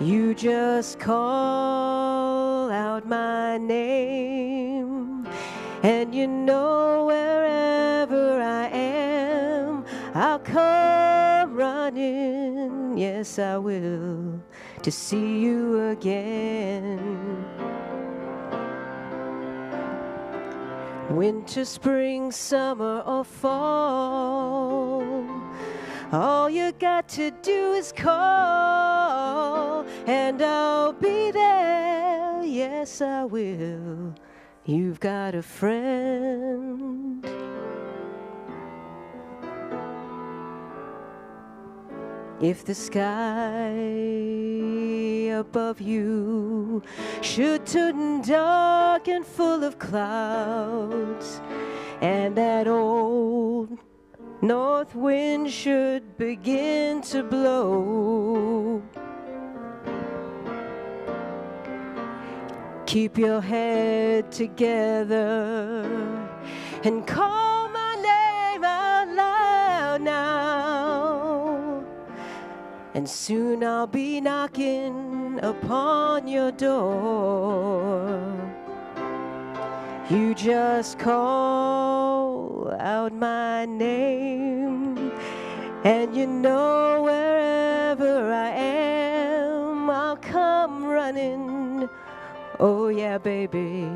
You just call out my name, and you know wherever I am, I'll come running, yes I will, to see you again. Winter, spring, summer, or fall, all you got to do is call, and I'll be there, yes I will. You've got a friend. If the sky above you should turn dark and full of clouds, and that old north wind should begin to blow, keep your head together and call my name out loud now, and soon I'll be knocking upon your door. You just call out my name, and you know wherever I am, I'll come running, oh yeah baby,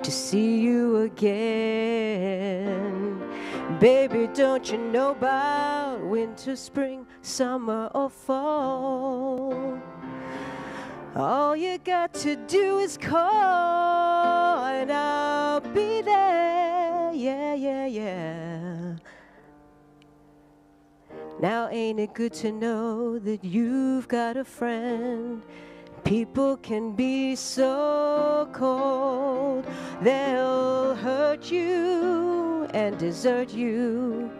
to see you again. Baby, don't you know about winter, spring, summer, or fall? All you got to do is call, and I'll be there, yeah, yeah, yeah. Now ain't it good to know that you've got a friend? People can be so cold, they'll hurt you and desert you.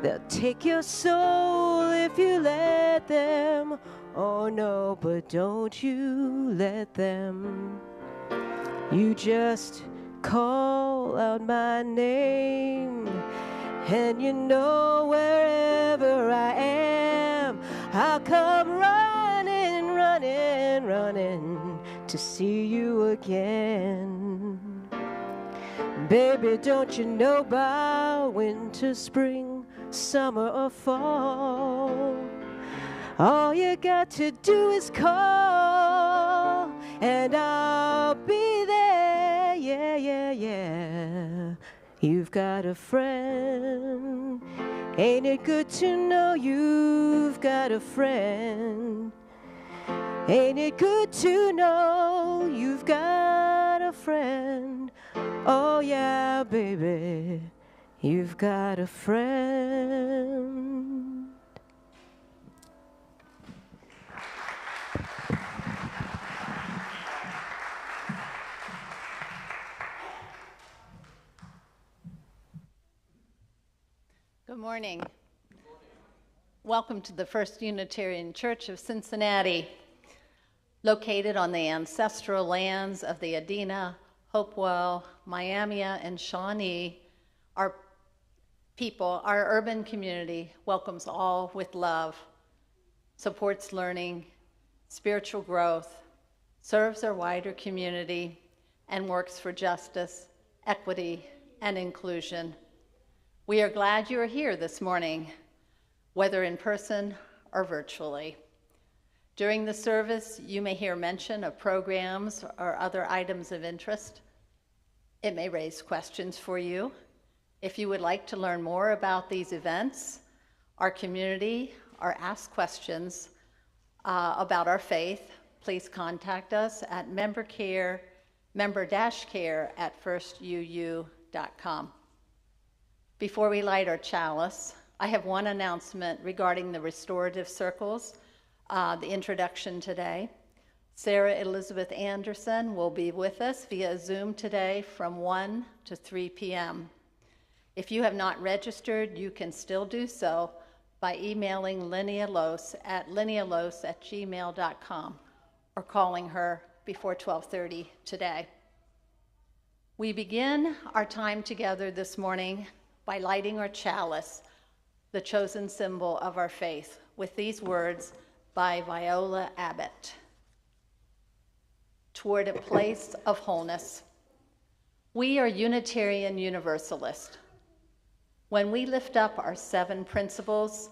They'll take your soul if you let them. Oh no, but don't you let them. You just call out my name, and you know wherever I am, I'll come running, running, running to see you again. Baby, don't you know about winter, spring, summer, or fall? All you got to do is call, and I'll be there, yeah, yeah, yeah. You've got a friend. Ain't it good to know you've got a friend? Ain't it good to know you've got a friend? Oh yeah, baby, you've got a friend. Good morning. Welcome to the First Unitarian Church of Cincinnati, located on the ancestral lands of the Adena, Hopewell, Miami-a, and Shawnee. Our people, our urban community, welcomes all with love, supports learning, spiritual growth, serves our wider community, and works for justice, equity, and inclusion. We are glad you are here this morning, whether in person or virtually. During the service, you may hear mention of programs or other items of interest. It may raise questions for you. If you would like to learn more about these events, our community, or ask questions about our faith, please contact us at member-care@firstuu.com. Before we light our chalice, I have one announcement regarding the restorative circles, the introduction today. Sarah Elizabeth Anderson will be with us via Zoom today from 1 to 3 p.m. If you have not registered, you can still do so by emailing Linnea Los at linealos@gmail.com or calling her before 12:30 today. We begin our time together this morning by lighting our chalice, the chosen symbol of our faith, with these words by Viola Abbott. toward a place of wholeness. We are Unitarian Universalist. When we lift up our 7 principles,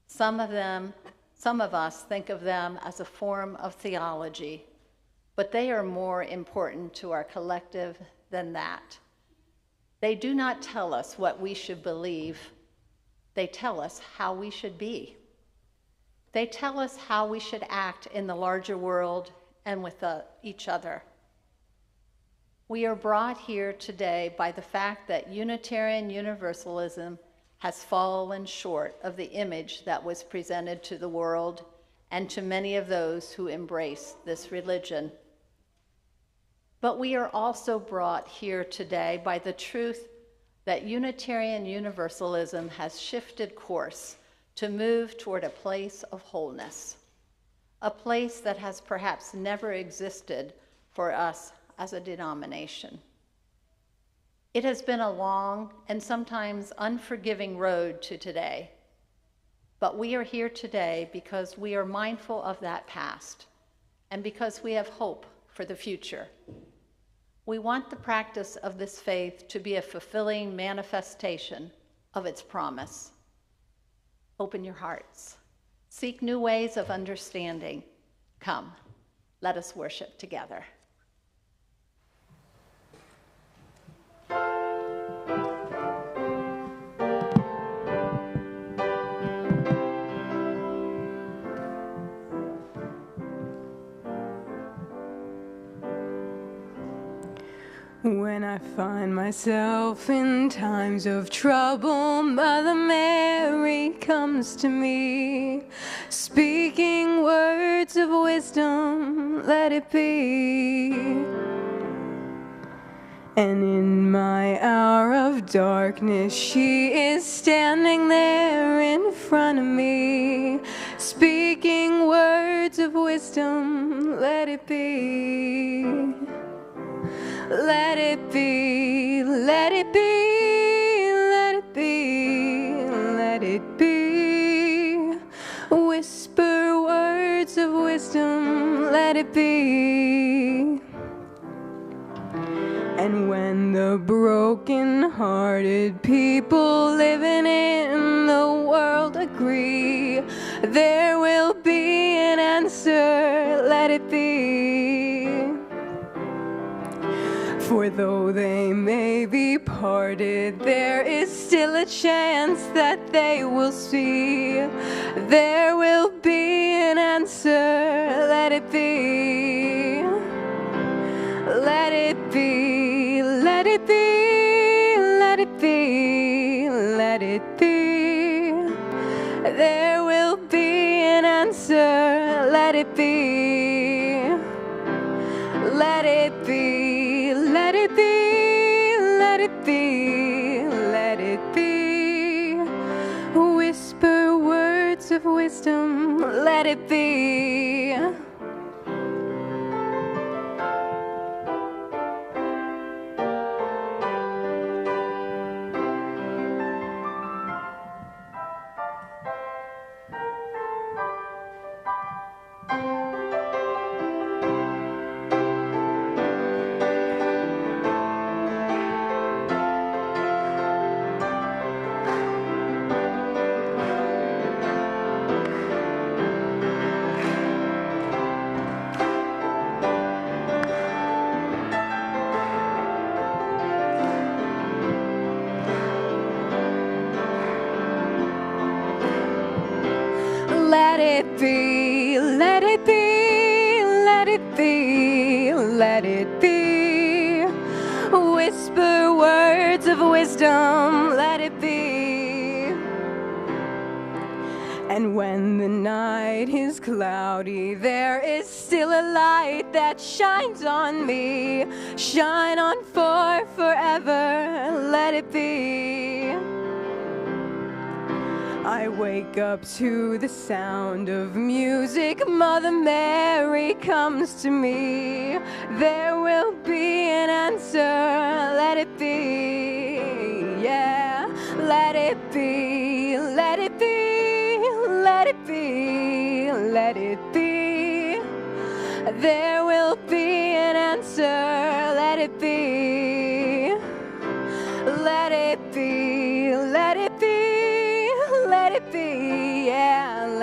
some of us think of them as a form of theology, but they are more important to our collective than that. They do not tell us what we should believe. They tell us how we should be. They tell us how we should act in the larger world and with each other. We are brought here today by the fact that Unitarian Universalism has fallen short of the image that was presented to the world and to many of those who embrace this religion. But we are also brought here today by the truth that Unitarian Universalism has shifted course to move toward a place of wholeness, a place that has perhaps never existed for us as a denomination. It has been a long and sometimes unforgiving road to today, but we are here today because we are mindful of that past and because we have hope for the future. We want the practice of this faith to be a fulfilling manifestation of its promise. Open your hearts. Seek new ways of understanding. Come, let us worship together. When I find myself in times of trouble, Mother Mary comes to me, speaking words of wisdom, let it be. And in my hour of darkness, she is standing there in front of me, speaking words of wisdom, let it be. Let it be, let it be, let it be, let it be. Whisper words of wisdom, let it be. And when the broken-hearted people living in the world agree, there will be an answer, let it be. For though they may be parted, there is still a chance that they will see. There will be an answer, let it be. Let it be, let it be, let it be, let it be. There will be an answer, let it be. Let it be, let it be, let it be, let it be. Whisper words of wisdom, let it be. Let it be, let it be, let it be, let it be. Whisper words of wisdom, let it be. And when the night is cloudy, there is still a light that shines on me. Shine on for forever, let it be. I wake up to the sound of music. Mother Mary comes to me. There will be an answer, let it be. Yeah, let it be, let it be, let it be, let it be. There will be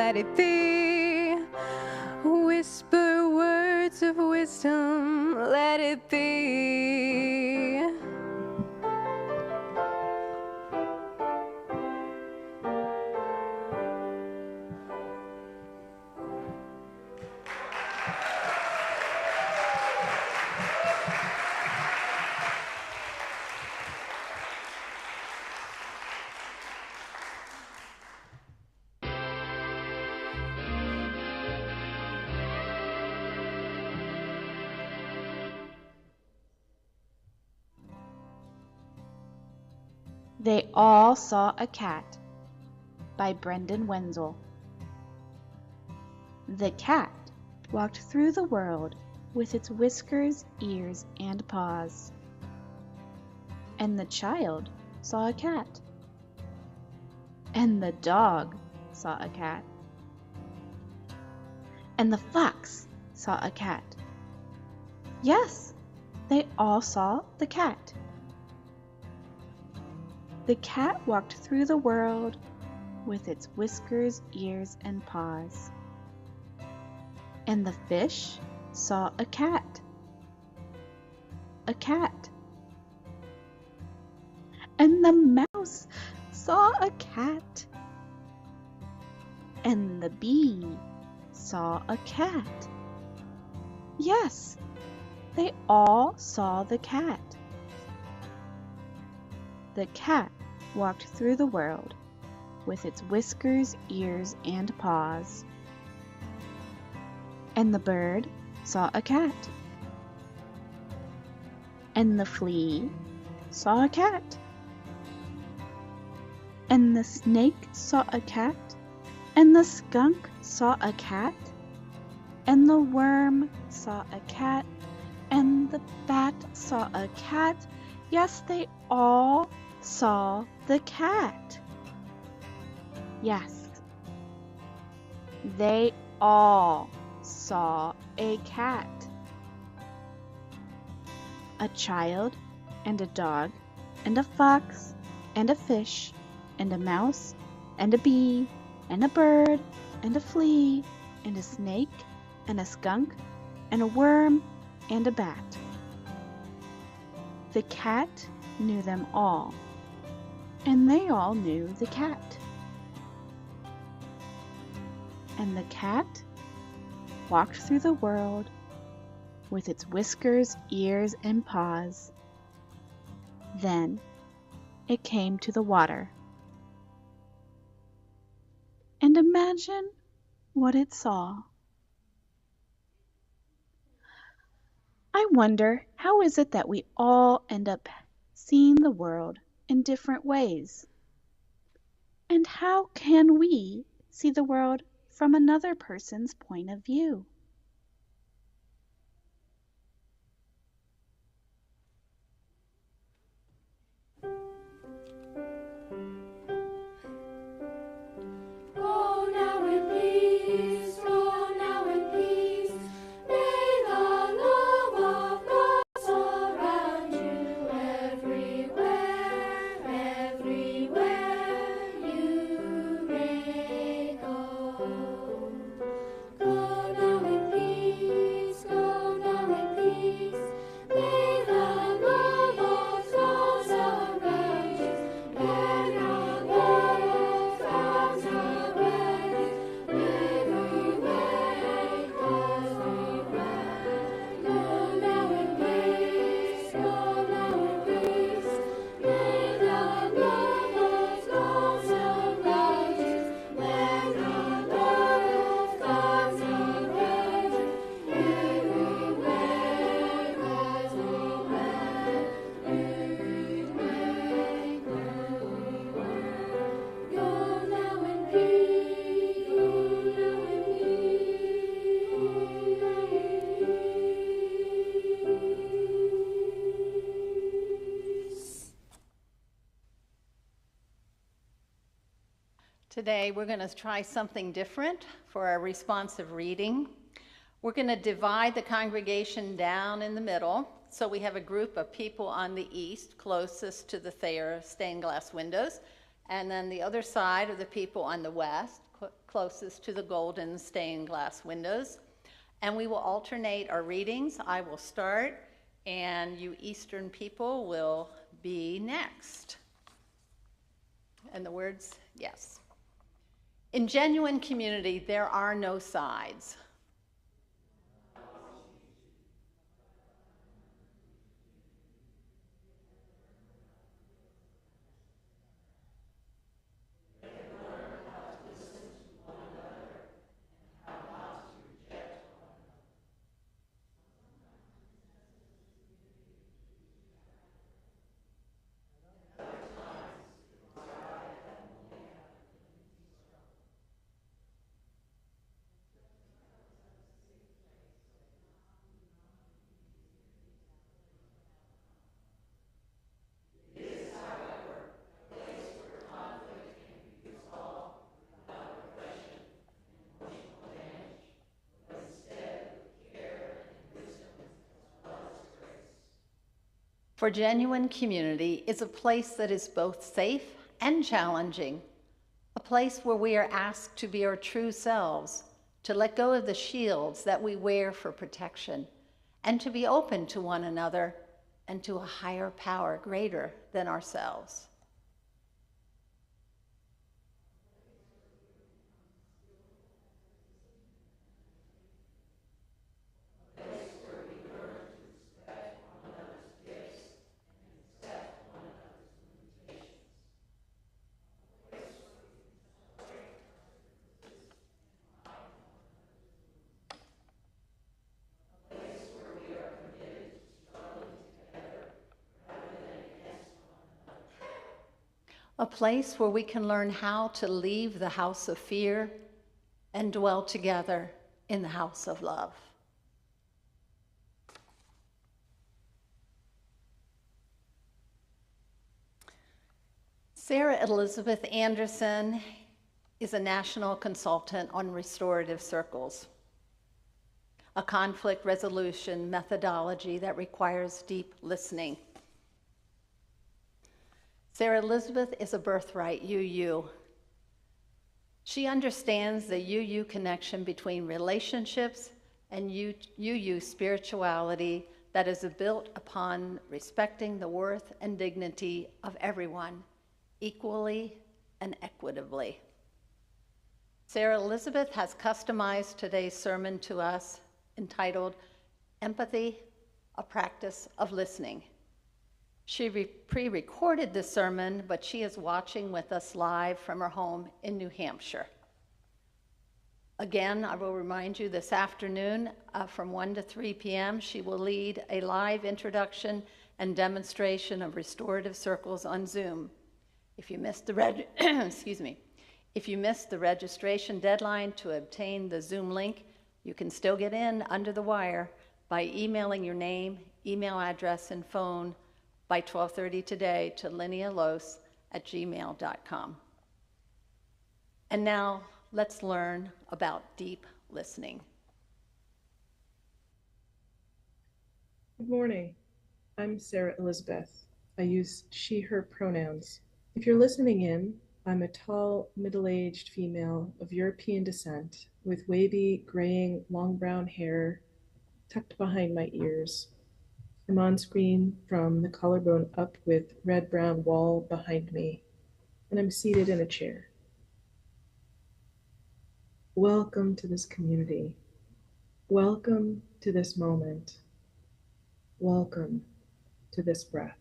let it be. Whisper words of wisdom, let it be. They All Saw a Cat by Brendan Wenzel. The cat walked through the world with its whiskers, ears, and paws. And the child saw a cat. And the dog saw a cat. And the fox saw a cat. Yes, they all saw the cat. The cat walked through the world with its whiskers, ears, and paws. And the fish saw a cat. A cat. And the mouse saw a cat. And the bee saw a cat. Yes, they all saw the cat. The cat walked through the world with its whiskers, ears, and paws. And the bird saw a cat. And the flea saw a cat. And the snake saw a cat. And the skunk saw a cat. And the worm saw a cat. And the bat saw a cat. Yes, they all saw the cat. Yes, they all saw a cat. A child and a dog and a fox and a fish and a mouse and a bee and a bird and a flea and a snake and a skunk and a worm and a bat. The cat knew them all, and they all knew the cat. And the cat walked through the world with its whiskers, ears, and paws. Then it came to the water. And imagine what it saw. I wonder, how is it that we all end up seeing the world in different ways? And how can we see the world from another person's point of view? Go now in peace, go now in peace. May the love of God surround you everywhere, everywhere you may go. Go now in peace, go now in peace. May the love of God surround you. May the love of God surround you. Everywhere, everywhere. Go now in peace, go now in peace. May the love of God surround you. May the love of God surround you. Everywhere, everywhere. Go now in peace, go now in peace. Today, we're going to try something different for our responsive reading. We're going to divide the congregation down in the middle. So we have a group of people on the east, closest to the Thayer stained glass windows, and then the other side of the people on the west. closest to the golden stained glass windows. And we will alternate our readings. I will start, and you Eastern people will be next. And the words, yes. In genuine community, there are no sides. For genuine community is a place that is both safe and challenging, a place where we are asked to be our true selves, to let go of the shields that we wear for protection, and to be open to one another and to a higher power greater than ourselves. A place where we can learn how to leave the house of fear and dwell together in the house of love. Sarah Elizabeth Anderson is a national consultant on restorative circles, a conflict resolution methodology that requires deep listening. Sarah Elizabeth is a birthright UU. She understands the UU connection between relationships and UU spirituality that is built upon respecting the worth and dignity of everyone equally and equitably. Sarah Elizabeth has customized today's sermon to us entitled Empathy, a Practice of Listening. She pre-recorded this sermon, but she is watching with us live from her home in New Hampshire. Again, I will remind you this afternoon from 1 to 3 p.m., she will lead a live introduction and demonstration of restorative circles on Zoom. If you missed the If you missed the registration deadline to obtain the Zoom link, you can still get in under the wire by emailing your name, email address, and phone by 12:30 today to linealos@gmail.com. And now let's learn about deep listening. Good morning. I'm Sarah Elizabeth. I use she, her pronouns. If you're listening in, I'm a tall, middle-aged female of European descent with wavy, graying, long brown hair tucked behind my ears. I'm on screen from the collarbone up with red-brown wall behind me, and I'm seated in a chair. Welcome to this community. Welcome to this moment. Welcome to this breath.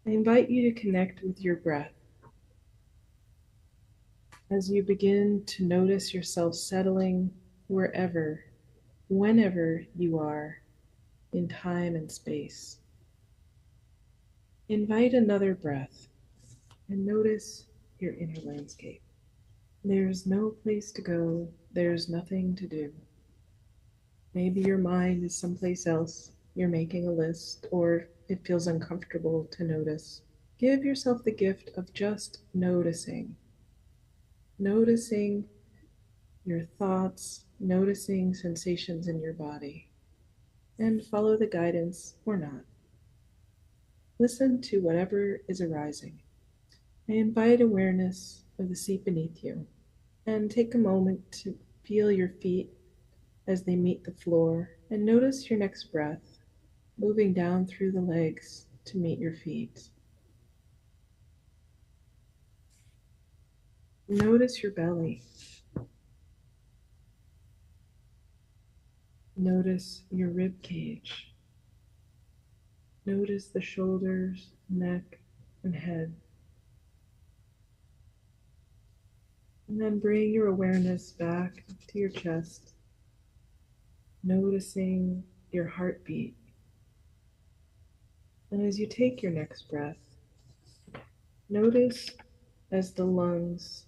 I invite you to connect with your breath as you begin to notice yourself settling wherever, whenever you are in time and space. Invite another breath and notice your inner landscape. There's no place to go. There's nothing to do. Maybe your mind is someplace else. You're making a list, or it feels uncomfortable to notice. Give yourself the gift of just noticing. Noticing your thoughts, noticing sensations in your body, and follow the guidance or not. Listen to whatever is arising. I invite awareness of the seat beneath you. And take a moment to feel your feet as they meet the floor, and notice your next breath moving down through the legs to meet your feet. Notice your belly. Notice your rib cage. Notice the shoulders, neck, and head. And then bring your awareness back to your chest, noticing your heartbeat. And as you take your next breath, notice as the lungs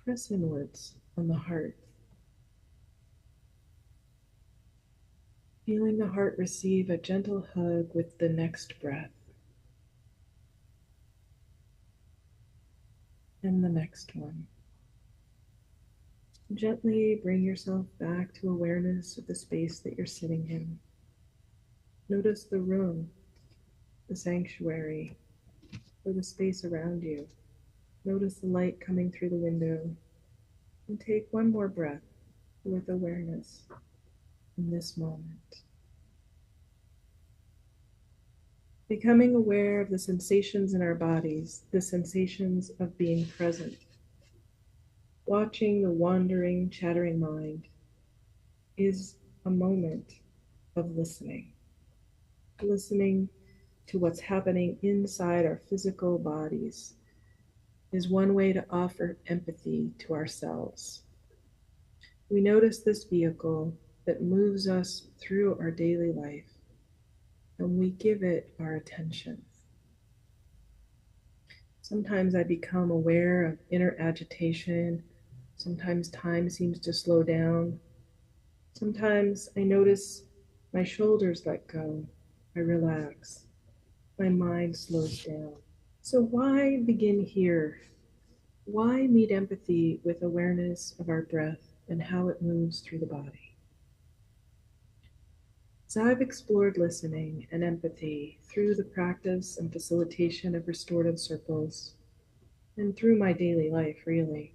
press inwards on the heart, feeling the heart receive a gentle hug with the next breath. And the next one. Gently bring yourself back to awareness of the space that you're sitting in. Notice the room, the sanctuary, or the space around you. Notice the light coming through the window. And take one more breath with awareness in this moment. Becoming aware of the sensations in our bodies, the sensations of being present. Watching the wandering, chattering mind is a moment of listening. Listening to what's happening inside our physical bodies is one way to offer empathy to ourselves. We notice this vehicle that moves us through our daily life, and we give it our attention. Sometimes I become aware of inner agitation. Sometimes time seems to slow down. Sometimes I notice my shoulders let go. I relax. My mind slows down. So why begin here? Why meet empathy with awareness of our breath and how it moves through the body? As I've explored listening and empathy through the practice and facilitation of restorative circles, and through my daily life, really,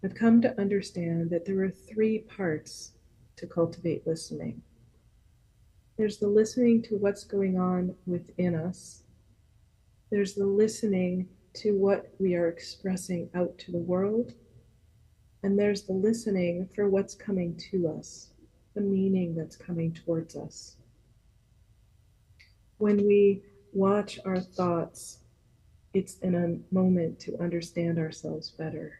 I've come to understand that there are three parts to cultivate listening. There's the listening to what's going on within us. There's the listening to what we are expressing out to the world. And there's the listening for what's coming to us, the meaning that's coming towards us. When we watch our thoughts, it's in a moment to understand ourselves better.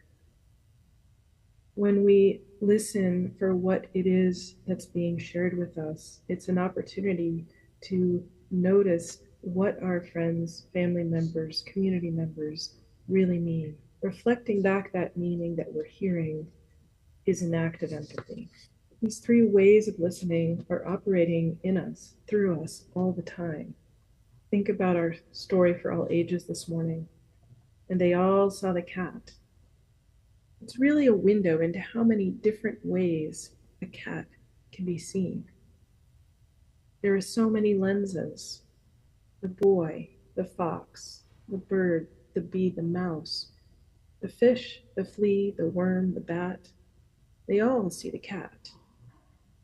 When we listen for what it is that's being shared with us, it's an opportunity to notice what our friends, family members, community members really mean. Reflecting back that meaning that we're hearing is an act of empathy. These three ways of listening are operating in us, through us, all the time. Think about our story for all ages this morning, and they all saw the cat. It's really a window into how many different ways a cat can be seen. There are so many lenses. The boy, the fox, the bird, the bee, the mouse, the fish, the flea, the worm, the bat. They all see the cat,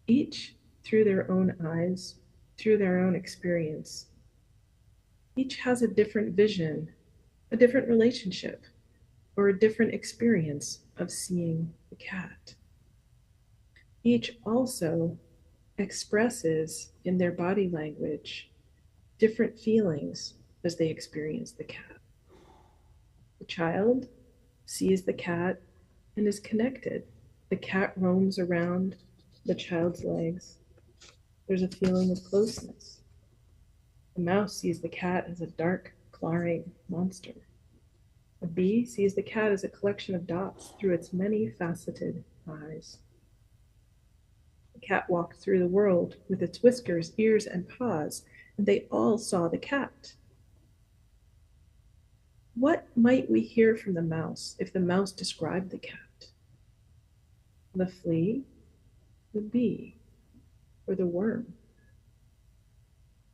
each through their own eyes, through their own experience. Each has a different vision, a different relationship, or a different experience of seeing the cat. Each also expresses in their body language different feelings as they experience the cat. The child sees the cat and is connected. The cat roams around the child's legs. There's a feeling of closeness. The mouse sees the cat as a dark, clawing monster. A bee sees the cat as a collection of dots through its many faceted eyes. The cat walked through the world with its whiskers, ears, and paws, and they all saw the cat. What might we hear from the mouse if the mouse described the cat? The flea, the bee, or the worm?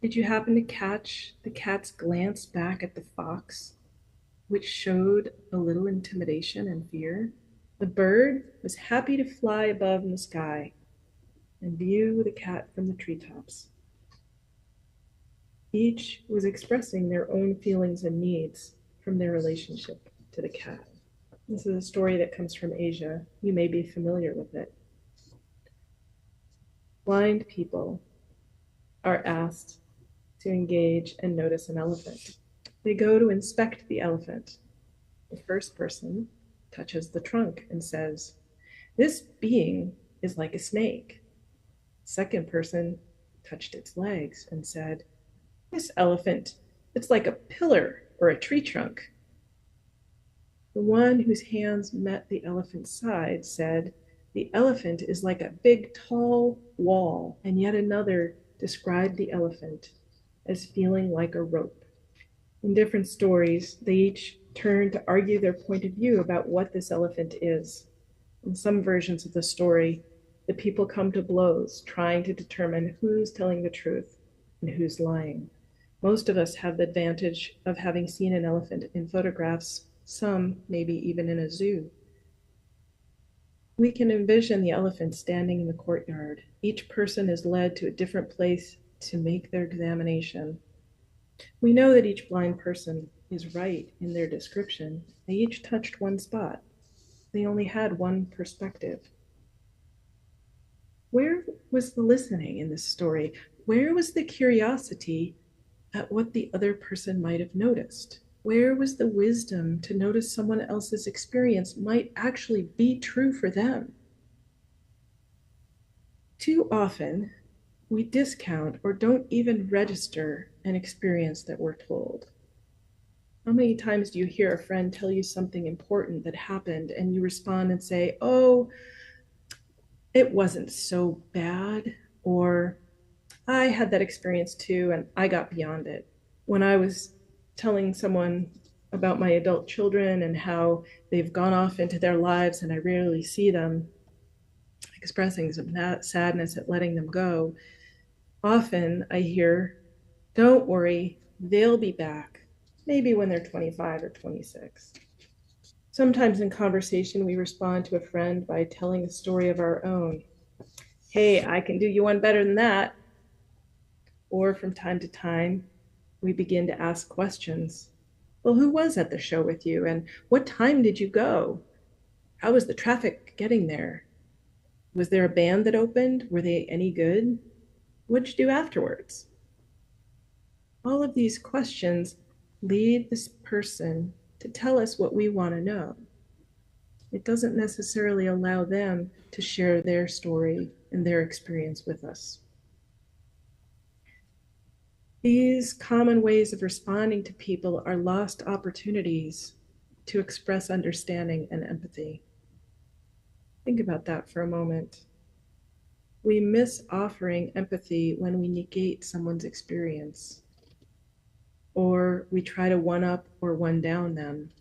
Did you happen to catch the cat's glance back at the fox? which showed a little intimidation and fear. The bird was happy to fly above in the sky and view the cat from the treetops. Each was expressing their own feelings and needs from their relationship to the cat. This is a story that comes from Asia. You may be familiar with it. Blind people are asked to engage and notice an elephant. They go to inspect the elephant. The first person touches the trunk and says, "This being is like a snake." The second person touched its legs and said, "This elephant, it's like a pillar or a tree trunk." The one whose hands met the elephant's side said, "The elephant is like a big, tall wall." And yet another described the elephant as feeling like a rope. In different stories, they each turn to argue their point of view about what this elephant is. In some versions of the story, the people come to blows, trying to determine who's telling the truth and who's lying. Most of us have the advantage of having seen an elephant in photographs, some maybe even in a zoo. We can envision the elephant standing in the courtyard. Each person is led to a different place to make their examination. We know that each blind person is right in their description. They each touched one spot. They only had one perspective. Where was the listening in this story? Where was the curiosity at what the other person might have noticed? Where was the wisdom to notice someone else's experience might actually be true for them? Too often, we discount or don't even register an experience that we're told. How many times do you hear a friend tell you something important that happened and you respond and say, "Oh, it wasn't so bad," or "I had that experience too and I got beyond it." When I was telling someone about my adult children and how they've gone off into their lives and I rarely see them, expressing some sadness at letting them go, often I hear, "Don't worry, they'll be back, maybe when they're 25 or 26. Sometimes in conversation, we respond to a friend by telling a story of our own. "Hey, I can do you one better than that." Or from time to time, we begin to ask questions. "Well, who was at the show with you? And what time did you go? How was the traffic getting there? Was there a band that opened? Were they any good? What'd you do afterwards?" All of these questions lead this person to tell us what we want to know. It doesn't necessarily allow them to share their story and their experience with us. These common ways of responding to people are lost opportunities to express understanding and empathy. Think about that for a moment. We miss offering empathy when we negate someone's experience, or we try to one up or one down them,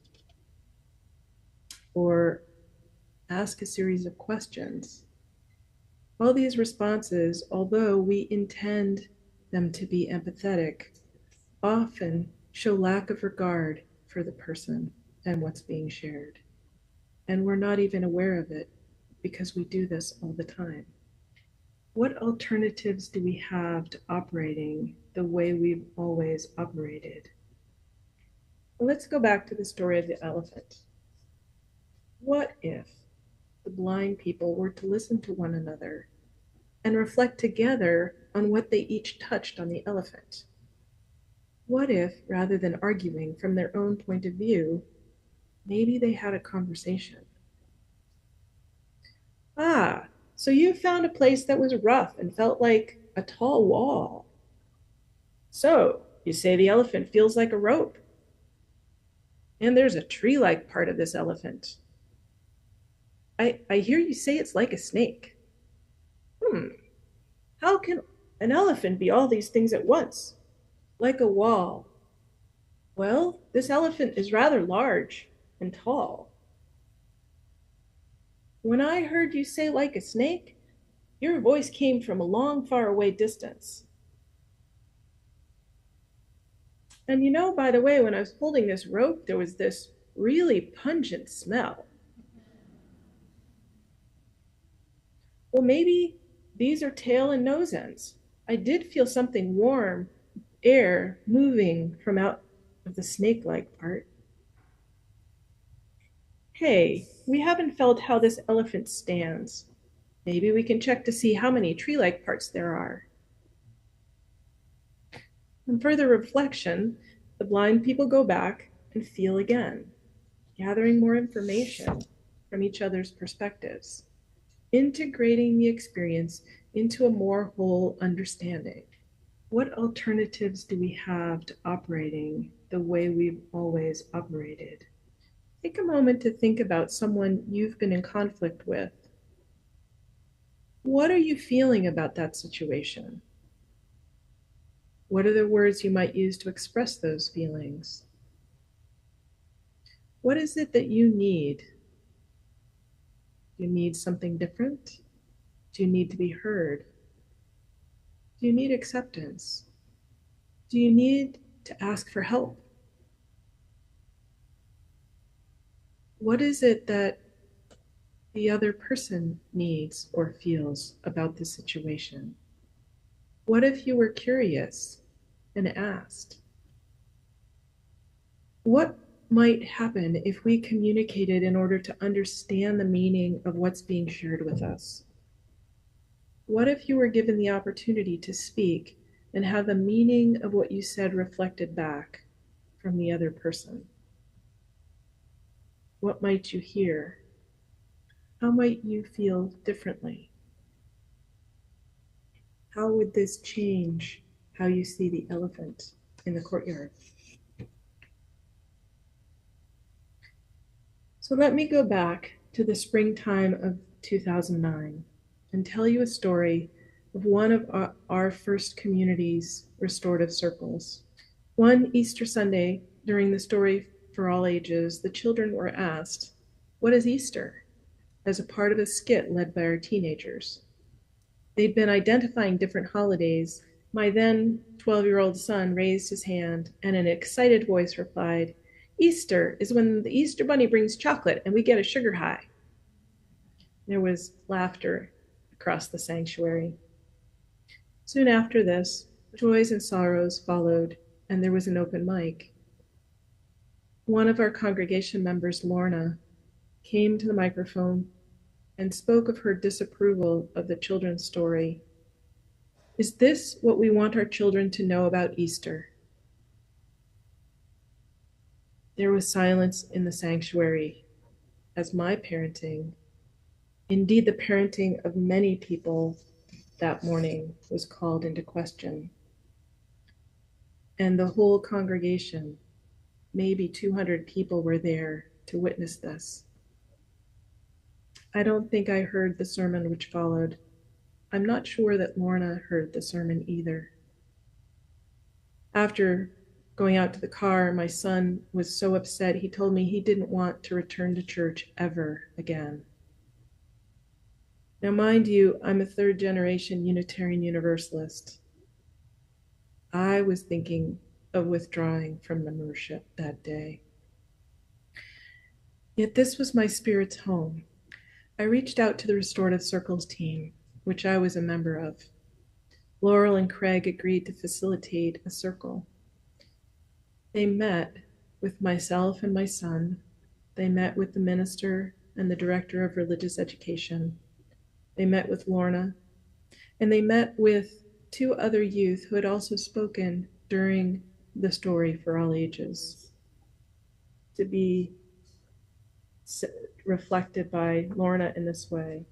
or ask a series of questions. All these responses, although we intend them to be empathetic, often show lack of regard for the person and what's being shared. And we're not even aware of it because we do this all the time. What alternatives do we have to operating the way we've always operated? Well, let's go back to the story of the elephant. What if the blind people were to listen to one another and reflect together on what they each touched on the elephant? What if, rather than arguing from their own point of view, maybe they had a conversation? "Ah, so you found a place that was rough and felt like a tall wall. So you say the elephant feels like a rope. And there's a tree-like part of this elephant. I hear you say it's like a snake. How can an elephant be all these things at once? Like a wall. Well, this elephant is rather large and tall. When I heard you say like a snake, your voice came from a long, far away distance. And you know, by the way, when I was holding this rope, there was this really pungent smell. Well, maybe these are tail and nose ends. I did feel something warm, air moving from out of the snake-like part. Hey, we haven't felt how this elephant stands. Maybe we can check to see how many tree-like parts there are. On further reflection, the blind people go back and feel again, gathering more information from each other's perspectives, integrating the experience into a more whole understanding. What alternatives do we have to operating the way we've always operated? Take a moment to think about someone you've been in conflict with. What are you feeling about that situation? What are the words you might use to express those feelings? What is it that you need? Do you need something different? Do you need to be heard? Do you need acceptance? Do you need to ask for help? What is it that the other person needs or feels about the situation? What if you were curious and asked? What might happen if we communicated in order to understand the meaning of what's being shared with us? What if you were given the opportunity to speak and have the meaning of what you said reflected back from the other person? What might you hear? How might you feel differently? How would this change how you see the elephant in the courtyard? So let me go back to the springtime of 2009 and tell you a story of one of our first community's restorative circles. One Easter Sunday, during the Story for All Ages, the children were asked, "What is Easter?" as a part of a skit led by our teenagers. They'd been identifying different holidays. My then 12-year-old son raised his hand and in an excited voice replied, "Easter is when the Easter Bunny brings chocolate and we get a sugar high." There was laughter across the sanctuary. Soon after this, joys and sorrows followed, and there was an open mic. One of our congregation members, Lorna, came to the microphone and spoke of her disapproval of the children's story. "Is this what we want our children to know about Easter?" There was silence in the sanctuary as my parenting, indeed the parenting of many people that morning, was called into question. And the whole congregation, maybe 200 people, were there to witness this. I don't think I heard the sermon which followed. I'm not sure that Lorna heard the sermon either. After going out to the car, my son was so upset, he told me he didn't want to return to church ever again. Now, mind you, I'm a third-generation Unitarian Universalist. I was thinking of withdrawing from membership that day. Yet this was my spirit's home. I reached out to the Restorative Circles team, which I was a member of. Laurel and Craig agreed to facilitate a circle. They met with myself and my son. They met with the minister and the director of religious education. They met with Lorna, and they met with 2 other youth who had also spoken during the Story for All Ages, to be reflected by Lorna in this way.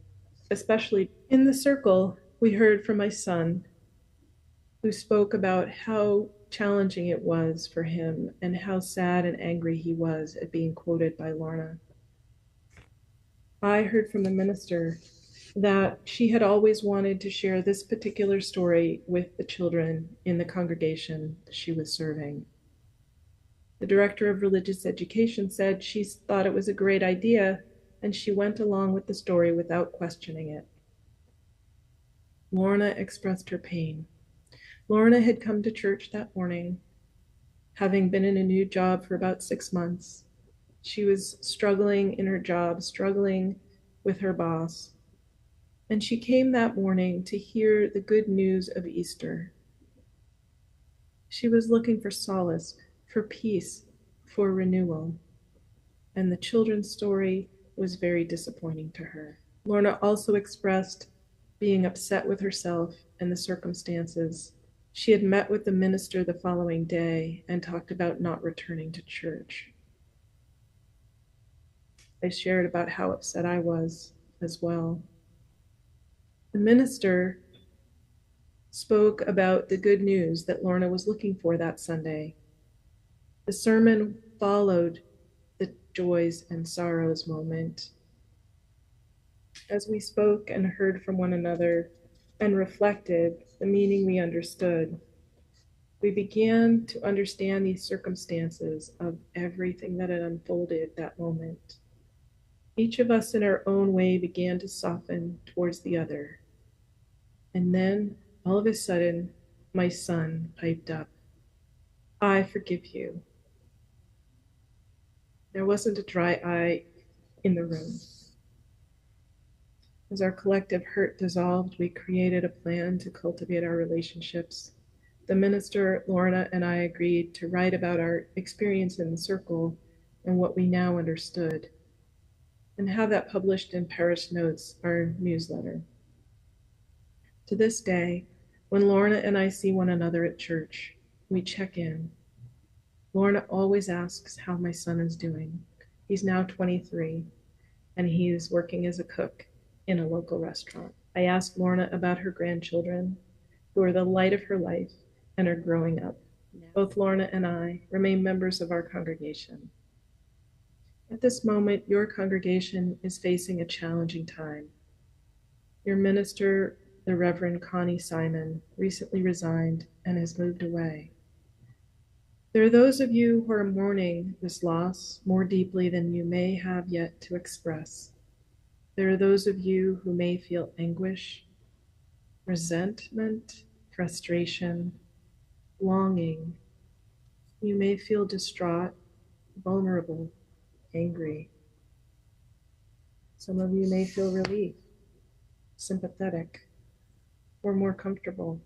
Especially in the circle, we heard from my son, who spoke about how challenging it was for him and how sad and angry he was at being quoted by Lorna. I heard from the minister that she had always wanted to share this particular story with the children in the congregation she was serving. The director of religious education said she thought it was a great idea, and she went along with the story without questioning it. Lorna expressed her pain. Lorna had come to church that morning having been in a new job for about 6 months. She was struggling in her job, struggling with her boss. And she came that morning to hear the good news of Easter. She was looking for solace, for peace, for renewal. And the children's story was very disappointing to her. Lorna also expressed being upset with herself and the circumstances. She had met with the minister the following day and talked about not returning to church. I shared about how upset I was as well. The minister spoke about the good news that Lorna was looking for that Sunday. The sermon followed the joys and sorrows moment. As we spoke and heard from one another and reflected the meaning we understood, we began to understand the circumstances of everything that had unfolded that moment. Each of us in our own way began to soften towards the other. And then, all of a sudden, my son piped up, "I forgive you." There wasn't a dry eye in the room. As our collective hurt dissolved, we created a plan to cultivate our relationships. The minister, Lorna, and I agreed to write about our experience in the circle and what we now understood, and have that published in Parish Notes, our newsletter. To this day, when Lorna and I see one another at church, we check in. Lorna always asks how my son is doing. He's now 23, and he is working as a cook in a local restaurant. I ask Lorna about her grandchildren, who are the light of her life and are growing up. Both Lorna and I remain members of our congregation. At this moment, your congregation is facing a challenging time. Your minister, the Reverend Connie Simon, recently resigned and has moved away. There are those of you who are mourning this loss more deeply than you may have yet to express. There are those of you who may feel anguish, resentment, frustration, longing. You may feel distraught, vulnerable, angry. Some of you may feel relief, sympathetic, or more comfortable.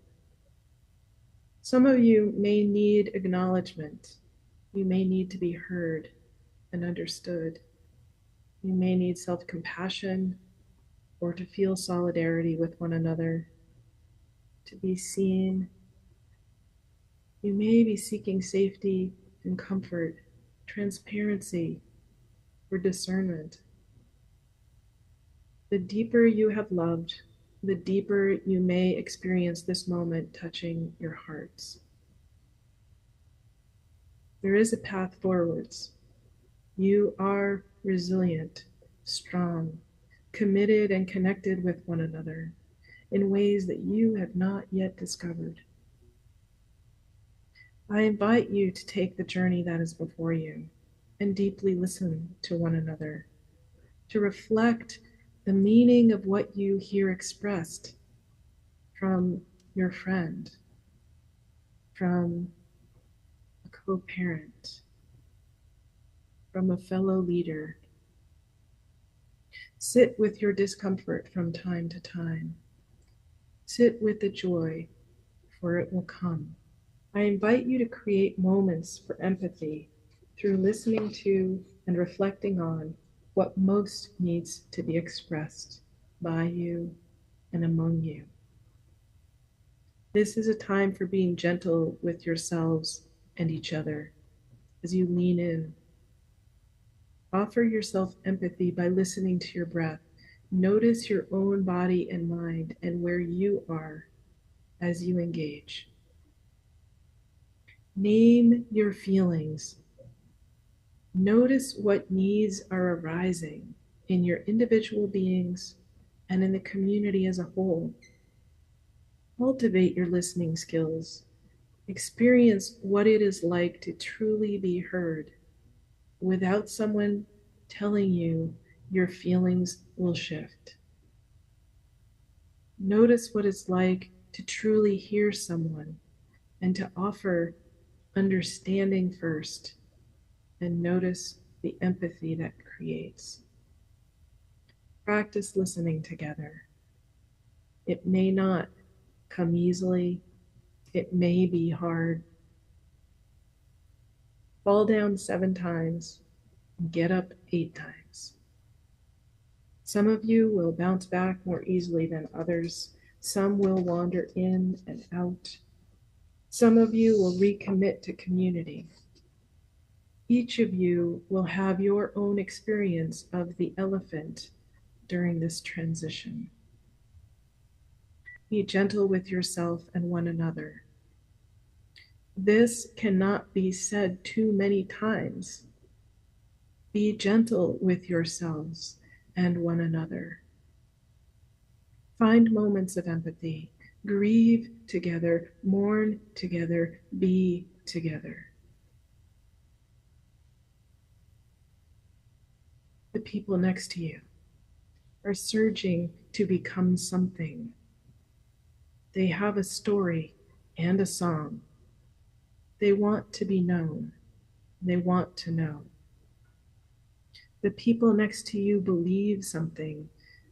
Some of you may need acknowledgement. You may need to be heard and understood. You may need self-compassion or to feel solidarity with one another, to be seen. You may be seeking safety and comfort, transparency, or discernment. The deeper you have loved, the deeper you may experience this moment touching your hearts. There is a path forwards. You are resilient, strong, committed, and connected with one another in ways that you have not yet discovered. I invite you to take the journey that is before you and deeply listen to one another, to reflect the meaning of what you hear expressed from your friend, from a co-parent, from a fellow leader. Sit with your discomfort from time to time. Sit with the joy, for it will come. I invite you to create moments for empathy through listening to and reflecting on what most needs to be expressed by you and among you. This is a time for being gentle with yourselves and each other as you lean in. Offer yourself empathy by listening to your breath. Notice your own body and mind and where you are as you engage. Name your feelings. Notice what needs are arising in your individual beings and in the community as a whole. Cultivate your listening skills. Experience what it is like to truly be heard without someone telling you your feelings will shift. Notice what it's like to truly hear someone and to offer understanding first, and notice the empathy that creates. Practice listening together. It may not come easily. It may be hard. Fall down 7 times and get up 8 times. Some of you will bounce back more easily than others. Some will wander in and out. Some of you will recommit to community. Each of you will have your own experience of the elephant during this transition. Be gentle with yourself and one another. This cannot be said too many times. Be gentle with yourselves and one another. Find moments of empathy. Grieve together, mourn together, be together. The people next to you are surging to become something. They have a story and a song. They want to be known. They want to know. The people next to you believe something,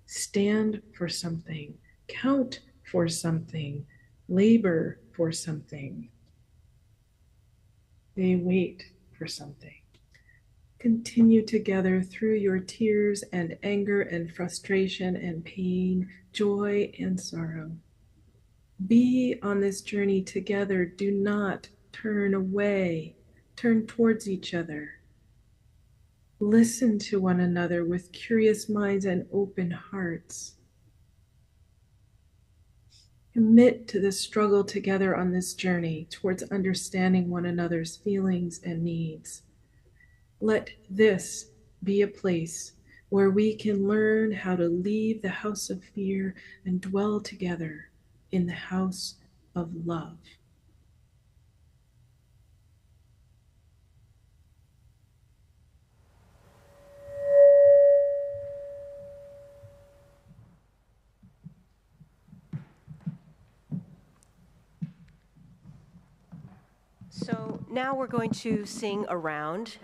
stand for something, count for something, labor for something. They wait for something. Continue together through your tears and anger and frustration and pain, joy and sorrow. Be on this journey together. Do not turn away. Turn towards each other. Listen to one another with curious minds and open hearts. Commit to the struggle together on this journey towards understanding one another's feelings and needs. Let this be a place where we can learn how to leave the house of fear and dwell together in the house of love. So now we're going to sing Around.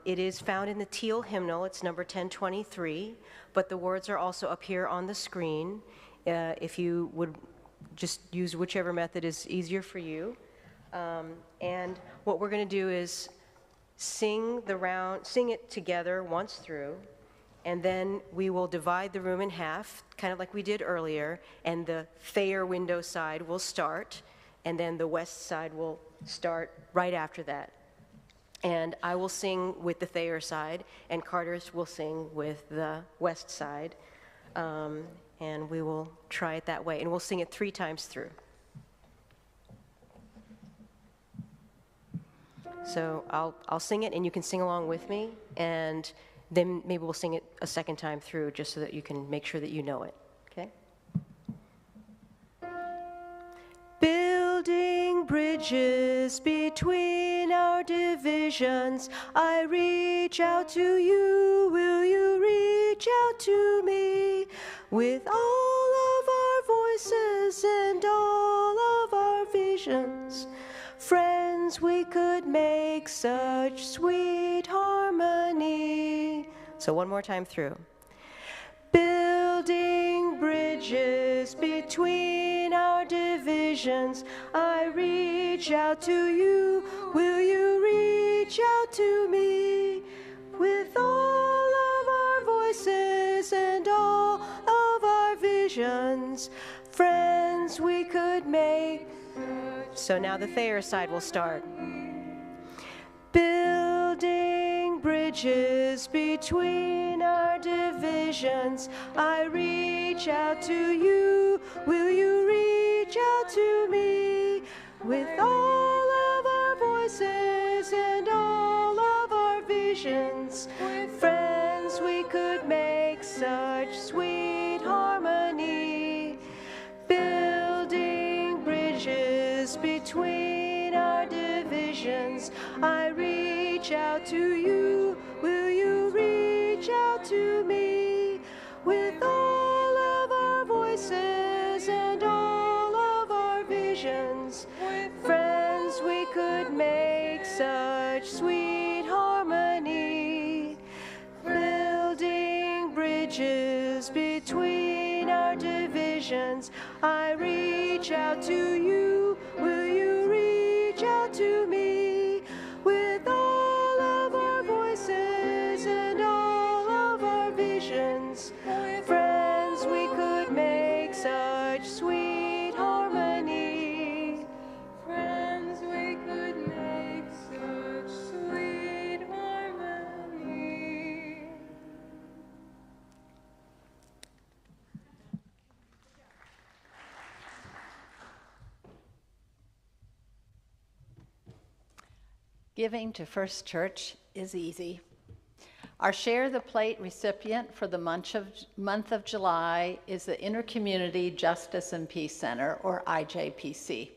It is found in the Teal hymnal. It's number 1023, but the words are also up here on the screen. If you would just use whichever method is easier for you. And what we're going to do is sing it together once through, and then we will divide the room in half, kind of like we did earlier, and the Thayer window side will start, and then the west side will start right after that. And I will sing with the Thayer side, and Carter will sing with the west side, and we will try it that way, and we'll sing it 3 times through. So I'll sing it, and you can sing along with me, and then maybe we'll sing it a second time through just so that you can make sure that you know it, okay? Building bridges between our divisions, I reach out to you, will you reach out to me? With all of our voices and all of our visions, friends, we could make such sweet harmony. So one more time through. Building bridges between our divisions, I reach out to you, will you reach out to me? With all of our voices and all of our visions, friends, we could make. So now the Thayer side will start. Building bridges between our divisions, I reach out to you, will you reach out to me? With all of our voices and all of our visions, friends, we could make such sweet harmony. Building bridges between our divisions, I reach out to you, will you reach out to me? With all of our voices and all of our visions, friends, we could make between our divisions. I reach out to you. Will you reach out to me? With all of our voices and all of our visions, friends, we could make such sweet harmony. Friends, we could make such sweet harmony. Giving to First Church is easy. Our Share the Plate recipient for the month of July is the Intercommunity Justice and Peace Center, or IJPC.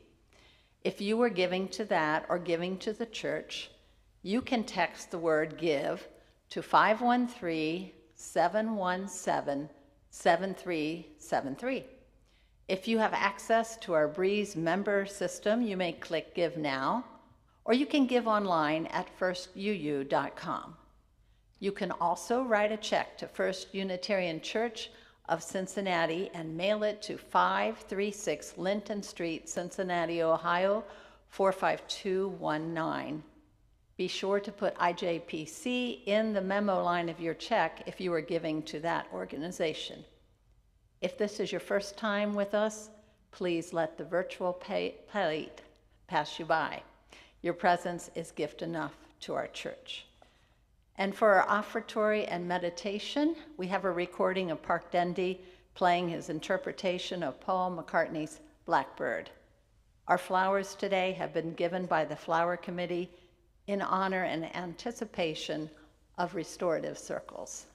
If you are giving to that or giving to the church, you can text the word GIVE to 513-717-7373. If you have access to our Breeze member system, you may click Give Now, or you can give online at firstuu.com. You can also write a check to First Unitarian Church of Cincinnati and mail it to 536 Linton Street, Cincinnati, Ohio, 45219. Be sure to put IJPC in the memo line of your check if you are giving to that organization. If this is your first time with us, please let the virtual plate pass you by. Your presence is gift enough to our church. And for our offertory and meditation, we have a recording of Park Dendy playing his interpretation of Paul McCartney's Blackbird. Our flowers today have been given by the Flower Committee in honor and anticipation of restorative circles.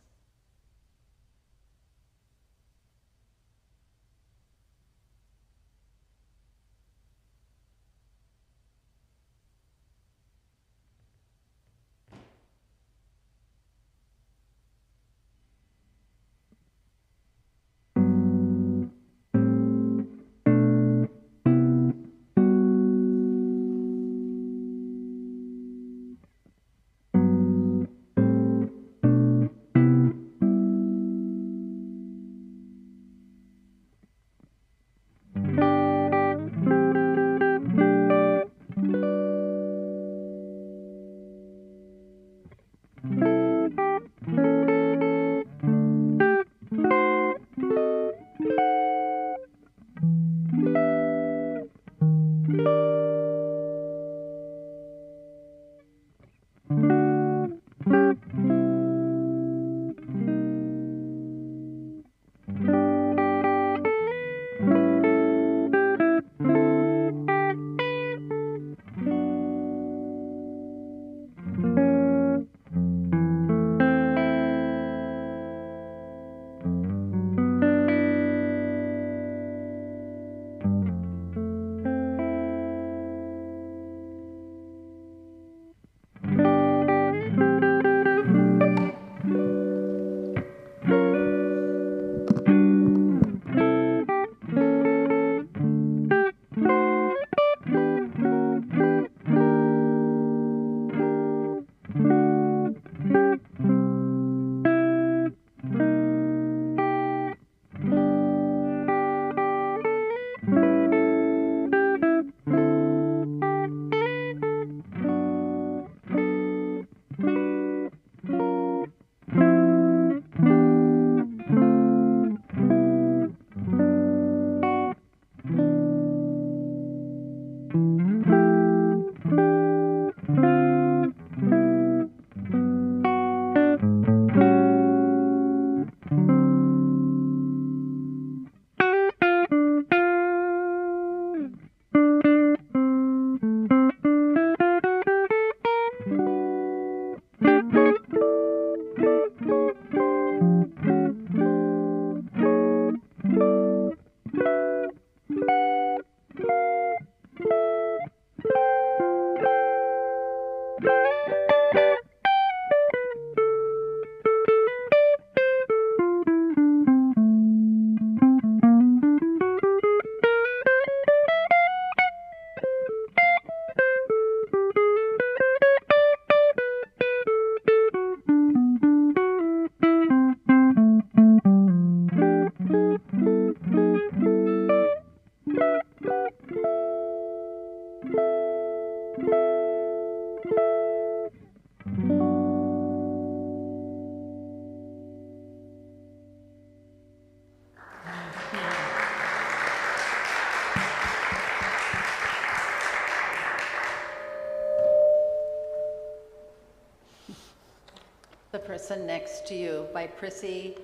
Person Next to You by Prissy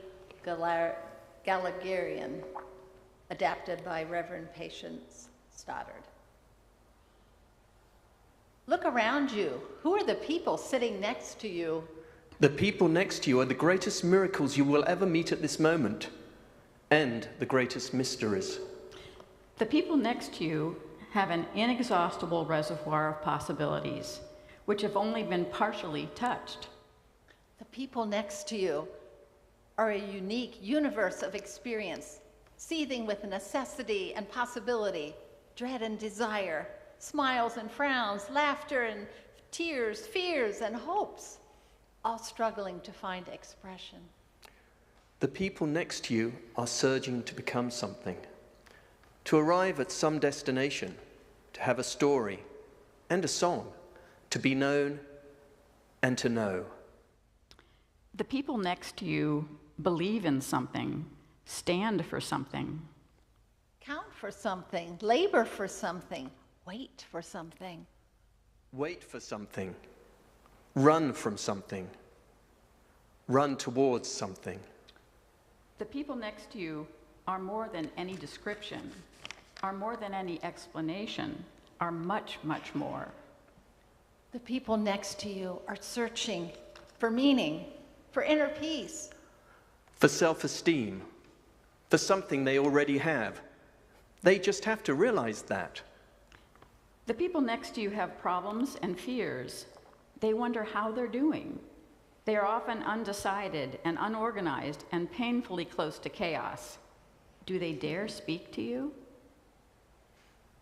Galagarian, adapted by Reverend Patience Stoddard. Look around you. Who are the people sitting next to you? The people next to you are the greatest miracles you will ever meet at this moment, and the greatest mysteries. The people next to you have an inexhaustible reservoir of possibilities, which have only been partially touched. The people next to you are a unique universe of experience, seething with necessity and possibility, dread and desire, smiles and frowns, laughter and tears, fears and hopes, all struggling to find expression. The people next to you are surging to become something, to arrive at some destination, to have a story and a song, to be known and to know. The people next to you believe in something, stand for something. Count for something, labor for something, wait for something. Wait for something, run from something, run towards something. The people next to you are more than any description, are more than any explanation, are much, much more. The people next to you are searching for meaning, for inner peace. For self-esteem, for something they already have. They just have to realize that. The people next to you have problems and fears. They wonder how they're doing. They are often undecided and unorganized and painfully close to chaos. Do they dare speak to you?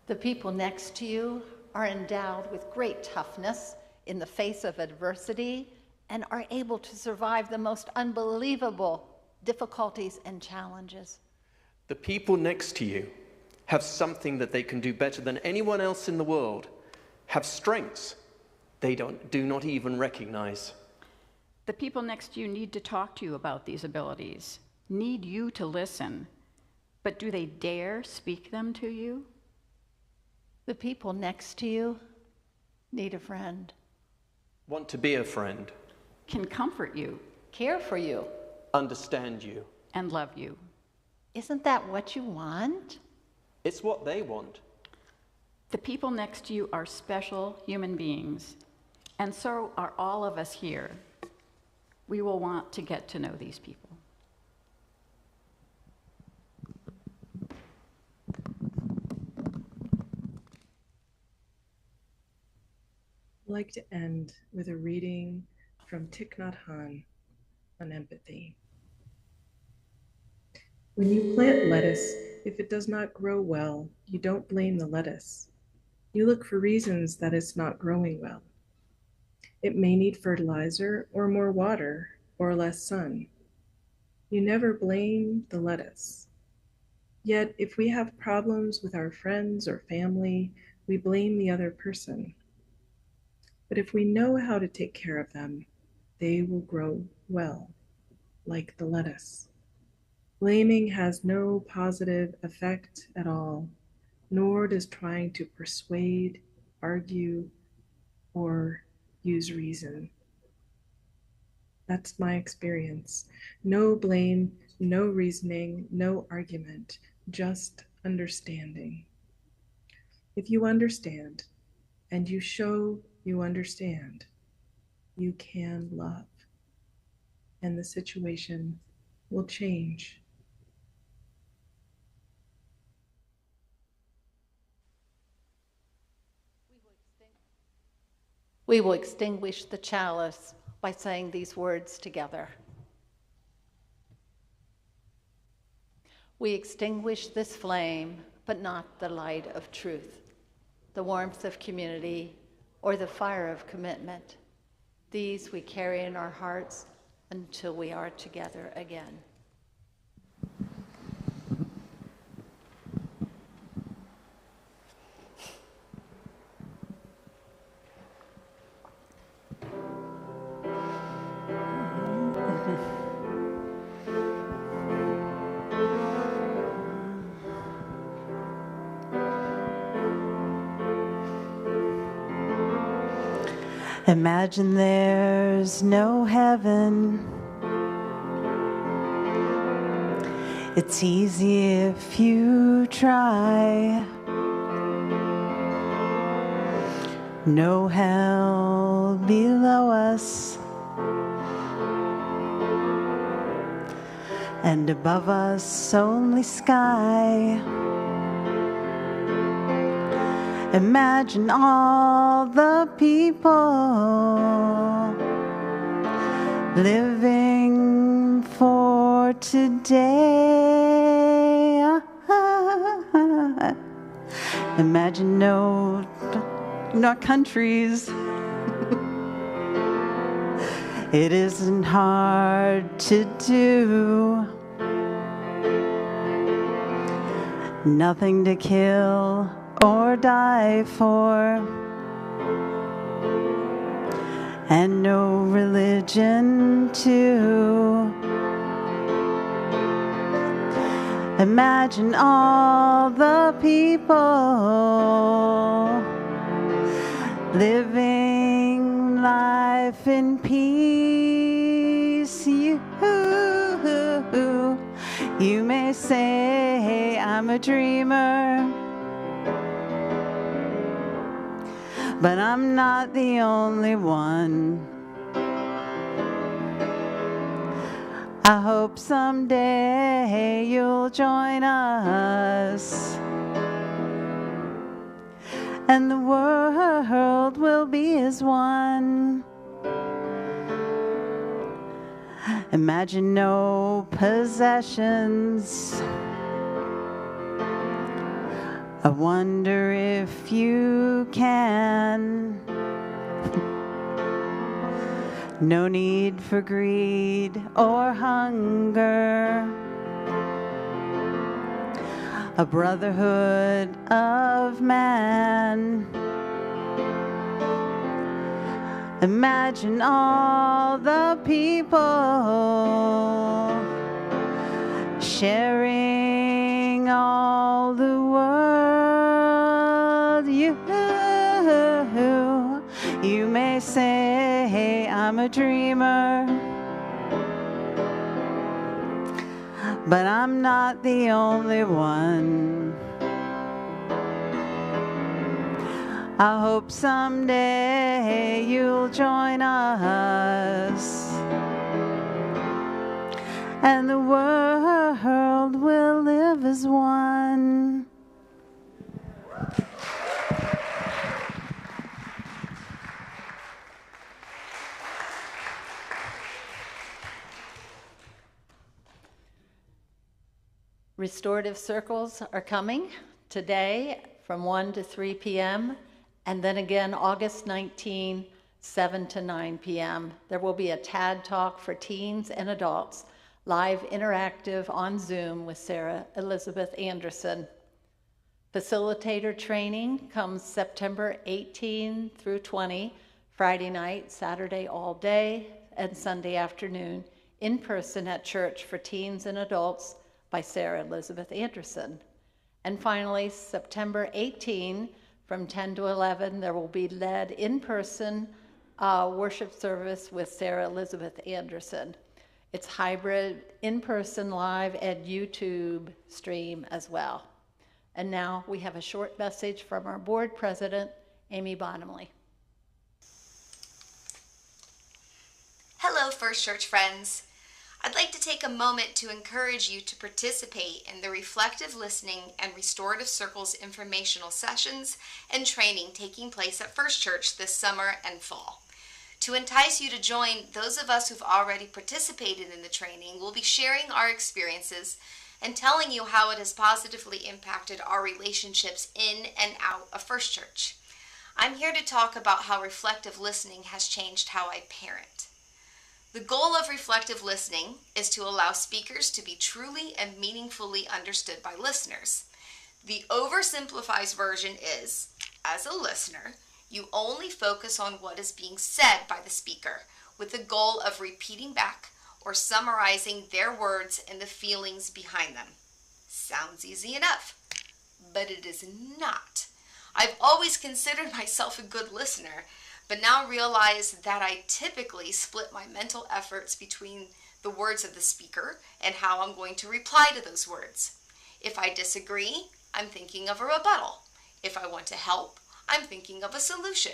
The people next to you are endowed with great toughness in the face of adversity and are able to survive the most unbelievable difficulties and challenges. The people next to you have something that they can do better than anyone else in the world, have strengths they do not even recognize. The people next to you need to talk to you about these abilities, need you to listen, but do they dare speak them to you? The people next to you need a friend, Want to be a friend, Can comfort you care for you. understand you. and love you. Isn't that what you want? It's what they want. The people next to you are special human beings, and so are all of us here. We will want to get to know these people. I'd like to end with a reading from Thich Nhat Hanh on empathy. When you plant lettuce, if it does not grow well, you don't blame the lettuce. You look for reasons that it's not growing well. It may need fertilizer or more water or less sun. You never blame the lettuce. Yet, if we have problems with our friends or family, we blame the other person. But if we know how to take care of them, they will grow well, like the lettuce. Blaming has no positive effect at all, nor does trying to persuade, argue, or use reason. That's my experience. No blame, no reasoning, no argument, just understanding. If you understand, and you show you understand, you can love, and the situation will change. We will extinguish the chalice by saying these words together. We extinguish this flame, but not the light of truth, the warmth of community, or the fire of commitment. These we carry in our hearts until we are together again. Imagine there's no heaven. It's easy if you try. No hell below us, and above us only sky. Imagine all the people living for today. Imagine not countries. It isn't hard to do. Nothing to kill or die for, and no religion too. Imagine all the people living life in peace. You may say I'm a dreamer, but I'm not the only one. I hope someday you'll join us, and the world will be as one. Imagine no possessions. I wonder if you can. No need for greed or hunger. A brotherhood of man. Imagine all the people sharing all the world. You may say I'm a dreamer, but I'm not the only one. I hope someday you'll join us, and the world will live as one. Restorative circles are coming today from 1 to 3 p.m. and then again August 19, 7 to 9 p.m. There will be a TAD talk for teens and adults, live interactive on Zoom with Sarah Elizabeth Anderson. Facilitator training comes September 18 through 20, Friday night, Saturday all day, and Sunday afternoon, in person at church for teens and adults by Sarah Elizabeth Anderson. And finally, September 18, from 10 to 11, there will be led in-person worship service with Sarah Elizabeth Anderson. It's hybrid, in-person, live, and YouTube stream as well. And now we have a short message from our board president, Amy Bottomley. Hello, First Church friends. I'd like to take a moment to encourage you to participate in the Reflective Listening and Restorative Circles informational sessions and training taking place at First Church this summer and fall. To entice you to join, those of us who've already participated in the training will be sharing our experiences and telling you how it has positively impacted our relationships in and out of First Church. I'm here to talk about how reflective listening has changed how I parent. The goal of reflective listening is to allow speakers to be truly and meaningfully understood by listeners. The oversimplified version is, as a listener, you only focus on what is being said by the speaker with the goal of repeating back or summarizing their words and the feelings behind them. Sounds easy enough, but it is not. I've always considered myself a good listener, but now realize that I typically split my mental efforts between the words of the speaker and how I'm going to reply to those words. If I disagree, I'm thinking of a rebuttal. If I want to help, I'm thinking of a solution.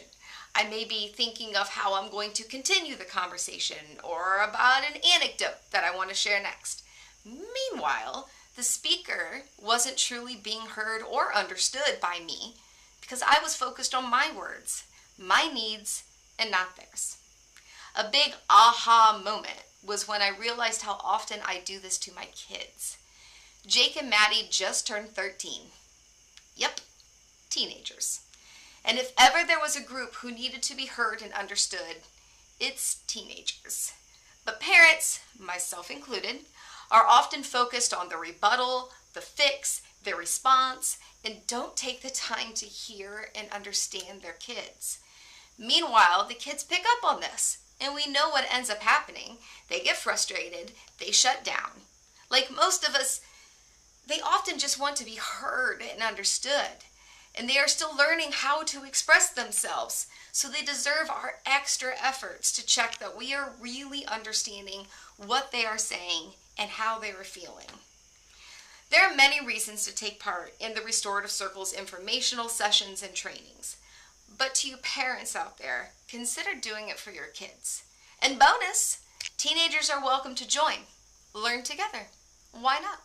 I may be thinking of how I'm going to continue the conversation or about an anecdote that I want to share next. Meanwhile, the speaker wasn't truly being heard or understood by me because I was focused on my words, my needs, and not theirs. A big aha moment was when I realized how often I do this to my kids. Jake and Maddie just turned 13. Yep, teenagers. And if ever there was a group who needed to be heard and understood, it's teenagers. But parents, myself included, are often focused on the rebuttal, the fix, their response, and don't take the time to hear and understand their kids. Meanwhile, the kids pick up on this, and we know what ends up happening. They get frustrated, they shut down. Like most of us, they often just want to be heard and understood. And they are still learning how to express themselves, so they deserve our extra efforts to check that we are really understanding what they are saying and how they are feeling. There are many reasons to take part in the Restorative Circle's informational sessions and trainings. But to you parents out there, consider doing it for your kids. And bonus, teenagers are welcome to join. Learn together. Why not?